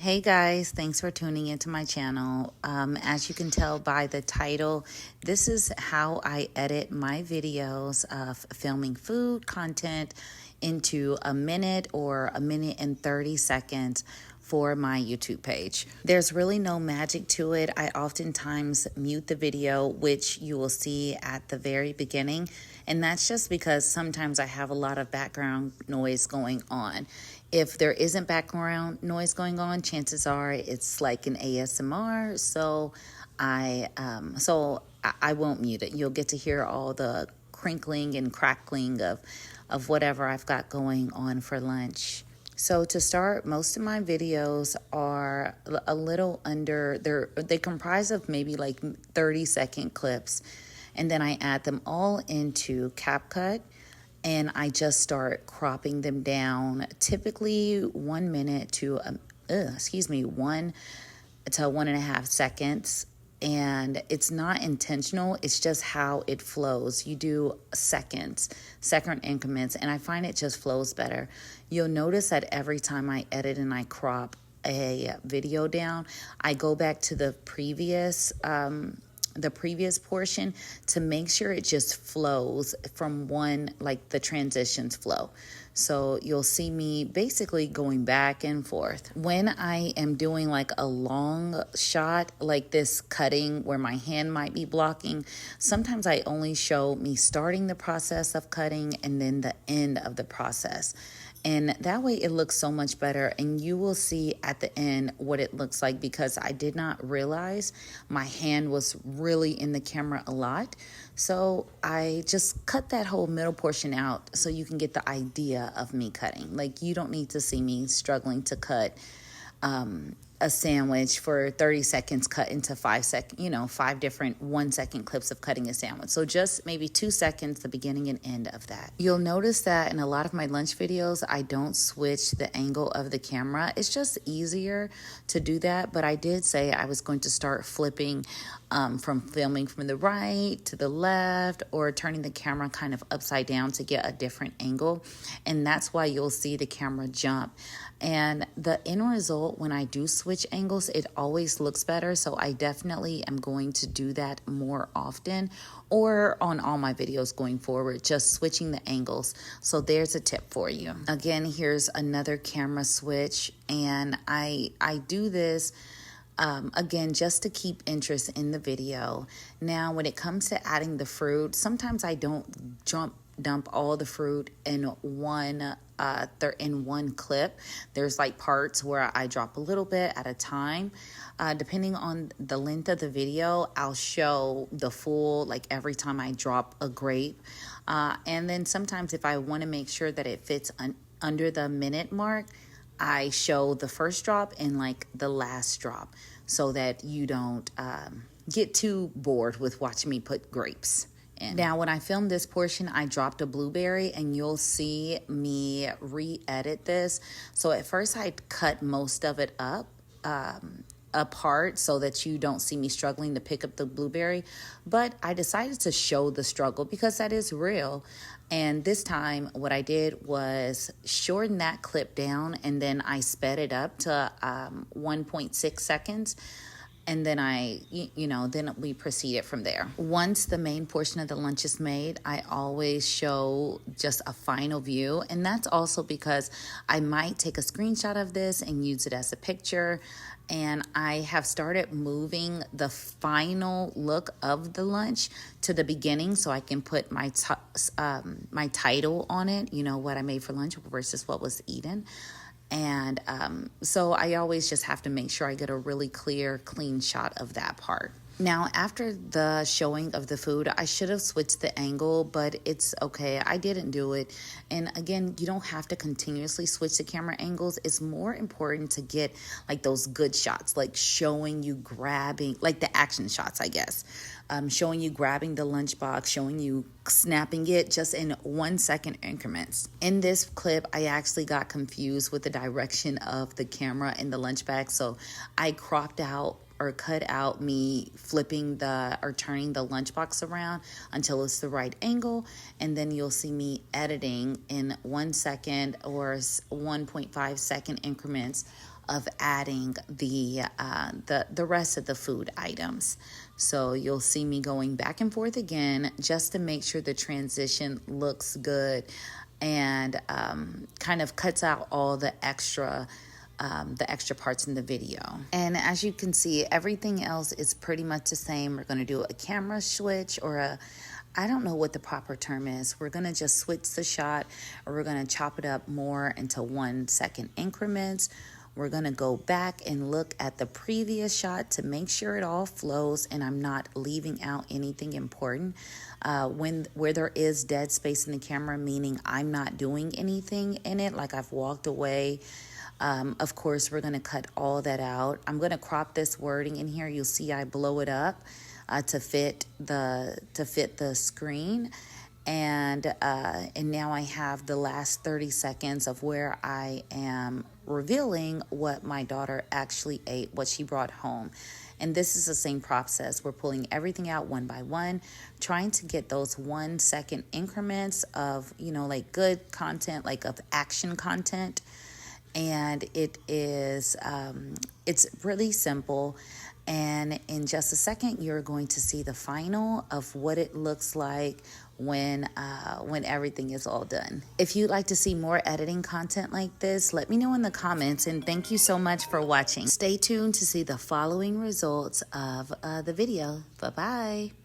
Hey guys, thanks for tuning into my channel. As you can tell by the title, this is how I edit my videos of filming food content into a minute or a minute and 30 seconds for my YouTube page. There's really no magic to it. I oftentimes mute the video, which you will see at the very beginning. And that's just because sometimes I have a lot of background noise going on. If there isn't background noise going on, chances are it's like an ASMR. So I won't mute it. You'll get to hear all the crinkling and crackling of whatever I've got going on for lunch. So to start, most of my videos are a little under, they comprise of maybe like 30-second clips. And then I add them all into CapCut. And I just start cropping them down, typically 1 minute to, 1 to 1.5 seconds. And it's not intentional, it's just how it flows. You do second increments, and I find it just flows better. You'll notice that every time I edit and I crop a video down, I go back to the previous portion to make sure it just flows from one, like the transitions flow. So you'll see me basically going back and forth. When I am doing like a long shot, like this cutting where my hand might be blocking, sometimes I only show me starting the process of cutting and then the end of the process. And that way it looks so much better, and you will see at the end what it looks like, because I did not realize my hand was really in the camera a lot. So I just cut that whole middle portion out so you can get the idea of me cutting. Like, you don't need to see me struggling to cut a sandwich for 30 seconds cut into 5 different 1 second clips of cutting a sandwich. So just maybe 2 seconds, the beginning and end of that. You'll notice that in a lot of my lunch videos, I don't switch the angle of the camera. It's just easier to do that. But I did say I was going to start flipping from filming from the right to the left, or turning the camera kind of upside down to get a different angle. And that's why you'll see the camera jump. And the end result, when I do switch angles, it always looks better. So I definitely am going to do that more often, or on all my videos going forward, just switching the angles. So there's a tip for you. Again, here's another camera switch. And I do this again, just to keep interest in the video. Now, when it comes to adding the fruit, sometimes I don't dump all the fruit in one clip. There's like parts where I drop a little bit at a time. Depending on the length of the video, I'll show the full, like every time I drop a grape. And then sometimes if I want to make sure that it fits under the minute mark, I show the first drop and like the last drop, so that you don't get too bored with watching me put grapes in. Now, when I filmed this portion, I dropped a blueberry, and you'll see me re-edit this. So at first I cut most of it up apart so that you don't see me struggling to pick up the blueberry. But I decided to show the struggle because that is real. And this time what I did was shorten that clip down, and then I sped it up to 1.6 seconds. And then then we proceeded from there. Once the main portion of the lunch is made, I always show just a final view. And that's also because I might take a screenshot of this and use it as a picture. And I have started moving the final look of the lunch to the beginning, so I can put my title on it, what I made for lunch versus what was eaten. And so I always just have to make sure I get a really clear, clean shot of that part. Now, after the showing of the food, I should have switched the angle, but it's okay. I didn't do it. And again, you don't have to continuously switch the camera angles. It's more important to get like those good shots, like showing you grabbing, like the action shots, I guess. Showing you grabbing the lunchbox, showing you snapping it just in 1 second increments. In this clip, I actually got confused with the direction of the camera in the lunch bag. So I cropped out or cut out me flipping or turning the lunchbox around until it's the right angle. And then you'll see me editing in 1 second or 1.5 second increments of adding the rest of the food items. So you'll see me going back and forth again just to make sure the transition looks good and kind of cuts out all the extra parts in the video. And as you can see, everything else is pretty much the same. We're going to do a camera switch, or I don't know what the proper term is. We're going to just switch the shot, or we're going to chop it up more into 1 second increments. We're going to go back and look at the previous shot to make sure it all flows and I'm not leaving out anything important. Where there is dead space in the camera, meaning I'm not doing anything in it, like I've walked away. Of course, we're going to cut all that out. I'm going to crop this wording in here. You'll see I blow it up to fit the screen. And now I have the last 30 seconds of where I am revealing what my daughter actually ate, what she brought home. And this is the same process. We're pulling everything out one by one, trying to get those 1 second increments of, like good content, like of action content. And it is, it's really simple. And in just a second, you're going to see the final of what it looks like when everything is all done. If you'd like to see more editing content like this, let me know in the comments. And thank you so much for watching. Stay tuned to see the following results of the video. Bye-bye.